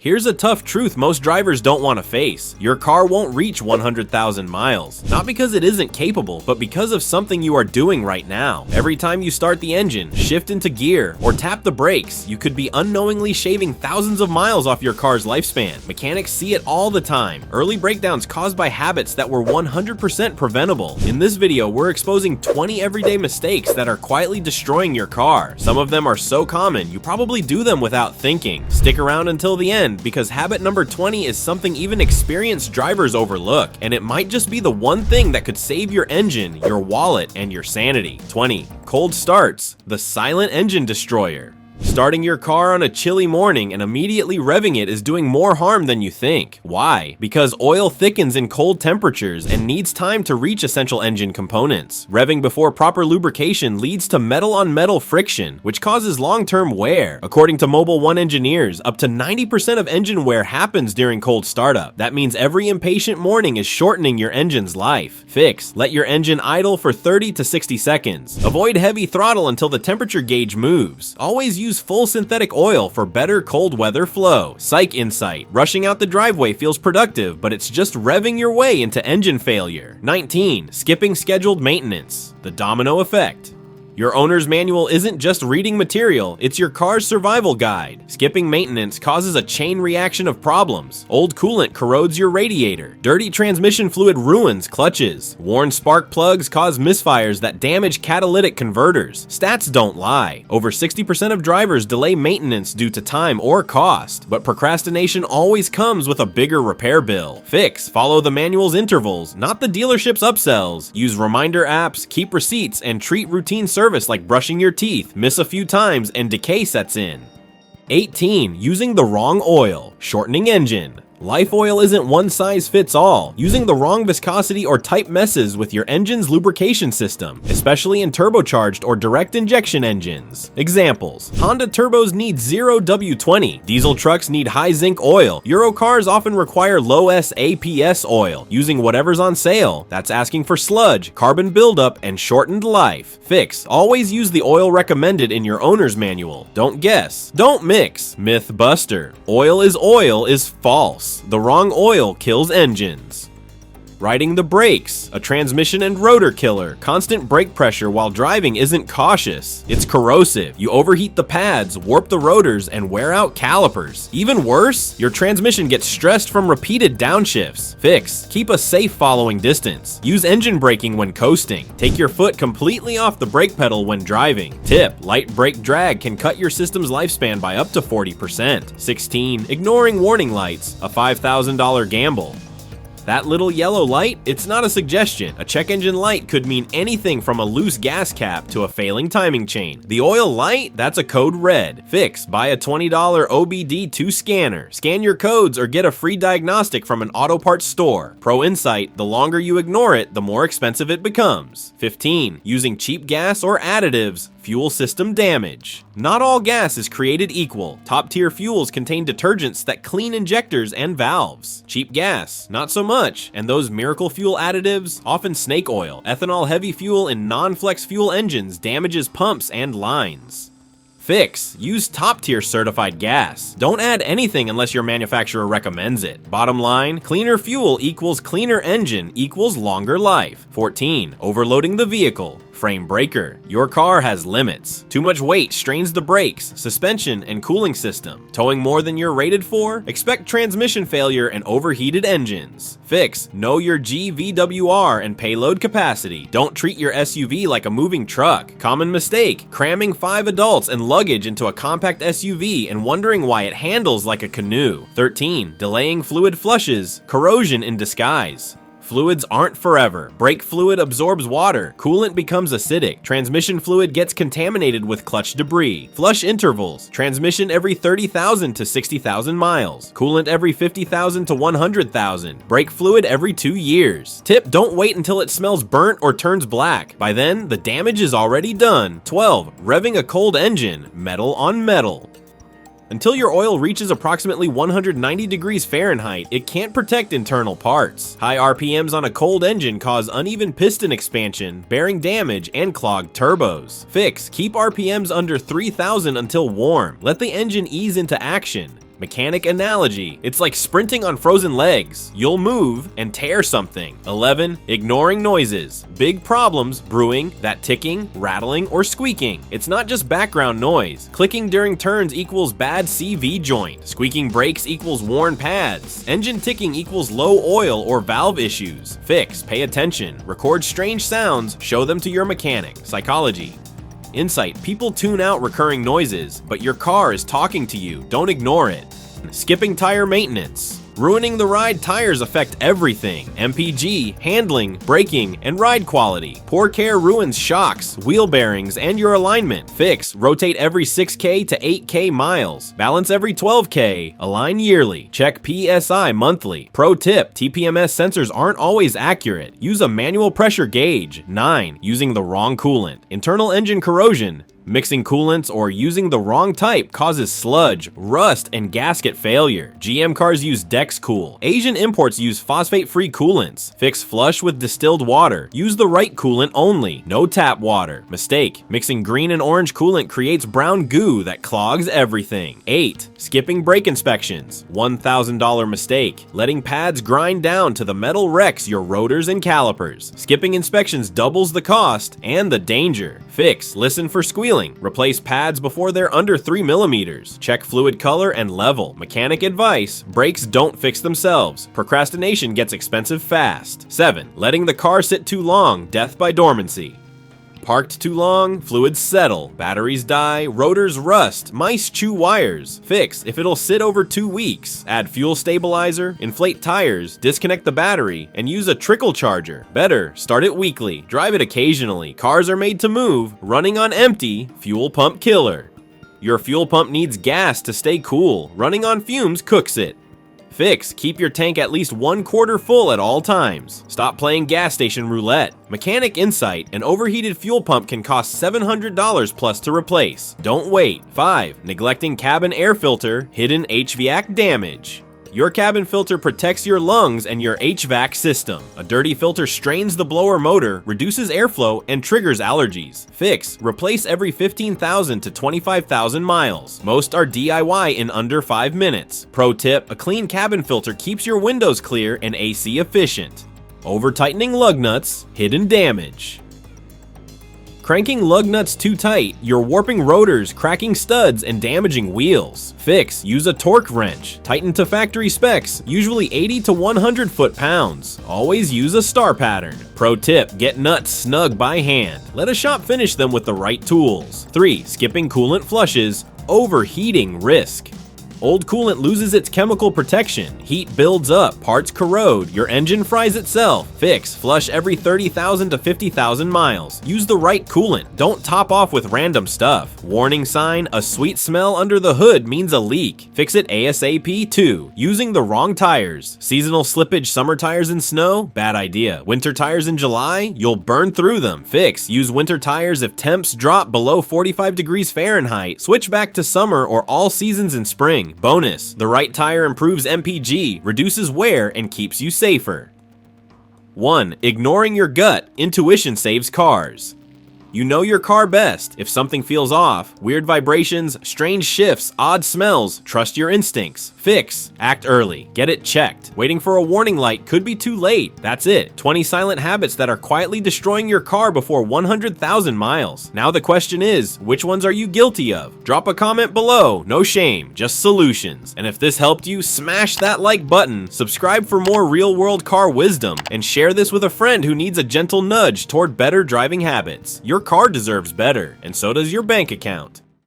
Here's a tough truth most drivers don't want to face. Your car won't reach 100,000 miles. Not because it isn't capable, but because of something you are doing right now. Every time you start the engine, shift into gear, or tap the brakes, you could be unknowingly shaving thousands of miles off your car's lifespan. Mechanics see it all the time. Early breakdowns caused by habits that were 100% preventable. In this video, we're exposing 20 everyday mistakes that are quietly destroying your car. Some of them are so common, you probably do them without thinking. Stick around until the end, because habit number 20 is something even experienced drivers overlook, and it might just be the one thing that could save your engine, your wallet, and your sanity. 20. Cold starts, the silent engine destroyer. Starting your car on a chilly morning and immediately revving it is doing more harm than you think. Why? Because oil thickens in cold temperatures and needs time to reach essential engine components. Revving before proper lubrication leads to metal-on-metal friction, which causes long-term wear. According to Mobil 1 engineers, up to 90% of engine wear happens during cold startup. That means every impatient morning is shortening your engine's life. Fix: let your engine idle for 30 to 60 seconds. Avoid heavy throttle until the temperature gauge moves. Always use full synthetic oil for better cold weather flow. Psych insight: rushing out the driveway feels productive, but it's just revving your way into engine failure. 19. Skipping scheduled maintenance, the domino effect. Your owner's manual isn't just reading material, it's your car's survival guide. Skipping maintenance causes a chain reaction of problems. Old coolant corrodes your radiator. Dirty transmission fluid ruins clutches. Worn spark plugs cause misfires that damage catalytic converters. Stats don't lie. Over 60% of drivers delay maintenance due to time or cost, but procrastination always comes with a bigger repair bill. Fix: follow the manual's intervals, not the dealership's upsells. Use reminder apps, keep receipts, and treat routine service like brushing your teeth. Miss a few times and decay sets in. 18. Using the wrong oil, shortening engine. Life oil isn't one size fits all. Using the wrong viscosity or type messes with your engine's lubrication system, especially in turbocharged or direct injection engines. Examples: Honda turbos need 0W20. Diesel trucks need high zinc oil. Euro cars often require low SAPS oil. Using whatever's on sale, that's asking for sludge, carbon buildup, and shortened life. Fix: always use the oil recommended in your owner's manual. Don't guess. Don't mix. Myth buster: oil is false. The wrong oil kills engines. Riding the brakes, a transmission and rotor killer. Constant brake pressure while driving isn't cautious. It's corrosive. You overheat the pads, warp the rotors, and wear out calipers. Even worse, your transmission gets stressed from repeated downshifts. Fix: keep a safe following distance. Use engine braking when coasting. Take your foot completely off the brake pedal when driving. Tip: light brake drag can cut your system's lifespan by up to 40%. 16. Ignoring warning lights, a $5,000 gamble. That little yellow light? It's not a suggestion. A check engine light could mean anything from a loose gas cap to a failing timing chain. The oil light? That's a code red. Fix: buy a $20 OBD2 scanner. Scan your codes or get a free diagnostic from an auto parts store. Pro insight: the longer you ignore it, the more expensive it becomes. 15. Using cheap gas or additives, fuel system damage. Not all gas is created equal. Top-tier fuels contain detergents that clean injectors and valves. Cheap gas, not so much. And those miracle fuel additives, often snake oil. Ethanol-heavy fuel in non-flex fuel engines damages pumps and lines. Fix: use top-tier certified gas. Don't add anything unless your manufacturer recommends it. Bottom line: cleaner fuel equals cleaner engine equals longer life. 14. Overloading the vehicle. Frame breaker. Your car has limits. Too much weight strains the brakes, suspension, and cooling system. Towing more than you're rated for? Expect transmission failure and overheated engines. Fix: know your GVWR and payload capacity. Don't treat your SUV like a moving truck. Common mistake: cramming 5 adults and luggage into a compact SUV and wondering why it handles like a canoe. 13. Delaying fluid flushes, corrosion in disguise. Fluids aren't forever. Brake fluid absorbs water. Coolant becomes acidic. Transmission fluid gets contaminated with clutch debris. Flush intervals. Transmission every 30,000 to 60,000 miles. Coolant every 50,000 to 100,000. Brake fluid every 2 years. Tip: don't wait until it smells burnt or turns black. By then, the damage is already done. 12. Revving a cold engine, metal on metal. Until your oil reaches approximately 190 degrees Fahrenheit, it can't protect internal parts. High RPMs on a cold engine cause uneven piston expansion, bearing damage, and clogged turbos. Fix: keep RPMs under 3,000 until warm. Let the engine ease into action. Mechanic analogy. It's like sprinting on frozen legs. You'll move and tear something. 11. Ignoring noises. Big problems brewing, that ticking, rattling, or squeaking. It's not just background noise. Clicking during turns equals bad CV joint. Squeaking brakes equals worn pads. Engine ticking equals low oil or valve issues. Fix, pay attention, record strange sounds, show them to your mechanic. Psychology. Insight. People tune out recurring noises, but your car is talking to you. Don't ignore it. Skipping tire maintenance. Ruining the ride tires affect everything. MPG, handling, braking, and ride quality. Poor care ruins shocks, wheel bearings, and your alignment. Fix, rotate every 6K to 8K miles. Balance every 12K. Align yearly. Check PSI monthly. Pro tip, TPMS sensors aren't always accurate. Use a manual pressure gauge. 9. Using the wrong coolant. Internal engine corrosion. Mixing coolants or using the wrong type causes sludge, rust, and gasket failure. GM cars use Dexcool. Asian imports use phosphate-free coolants. Fix flush with distilled water. Use the right coolant only. No tap water. Mistake. Mixing green and orange coolant creates brown goo that clogs everything. 8. Skipping brake inspections. $1,000 mistake. Letting pads grind down to the metal wrecks your rotors and calipers. Skipping inspections doubles the cost and the danger. Fix. Listen for squealing. Replace pads before they're under 3 millimeters. Check fluid color and level. Mechanic advice. Brakes don't fix themselves. Procrastination gets expensive fast. 7. Letting the car sit too long. Death by dormancy. Parked too long, fluids settle, batteries die, rotors rust, mice chew wires. Fix, if it'll sit over 2 weeks. Add fuel stabilizer, inflate tires, disconnect the battery, and use a trickle charger. Better, start it weekly, drive it occasionally. Cars are made to move, running on empty, fuel pump killer. Your fuel pump needs gas to stay cool, running on fumes cooks it. Fix, keep your tank at least 1/4 full at all times. Stop playing gas station roulette. Mechanic insight, an overheated fuel pump can cost $700 plus to replace. Don't wait. 5. Neglecting cabin air filter, hidden HVAC damage. Your cabin filter protects your lungs and your HVAC system. A dirty filter strains the blower motor, reduces airflow, and triggers allergies. Fix, replace every 15,000 to 25,000 miles. Most are DIY in under 5 minutes. Pro tip, a clean cabin filter keeps your windows clear and AC efficient. Over-tightening lug nuts, hidden damage. Cranking lug nuts too tight, you're warping rotors, cracking studs, and damaging wheels. Fix, use a torque wrench. Tighten to factory specs, usually 80 to 100 foot-pounds. Always use a star pattern. Pro tip, get nuts snug by hand. Let a shop finish them with the right tools. 3. Skipping coolant flushes, overheating risk. Old coolant loses its chemical protection. Heat builds up, parts corrode, your engine fries itself. Fix, flush every 30,000 to 50,000 miles. Use the right coolant. Don't top off with random stuff. Warning sign, a sweet smell under the hood means a leak. Fix it ASAP too. Using the wrong tires. Seasonal slippage, summer tires in snow? Bad idea. Winter tires in July? You'll burn through them. Fix, use winter tires if temps drop below 45 degrees Fahrenheit. Switch back to summer or all seasons in spring. Bonus, the right tire improves MPG, reduces wear, and keeps you safer. 1. Ignoring your gut, intuition saves cars. You know your car best. If something feels off, weird vibrations, strange shifts, odd smells, trust your instincts. Fix, act early, get it checked. Waiting for a warning light could be too late. That's it. 20 silent habits that are quietly destroying your car before 100,000 miles. Now the question is, which ones are you guilty of? Drop a comment below. No shame, just solutions. And if this helped you, smash that like button, subscribe for more real-world car wisdom, and share this with a friend who needs a gentle nudge toward better driving habits. Your car deserves better, and so does your bank account.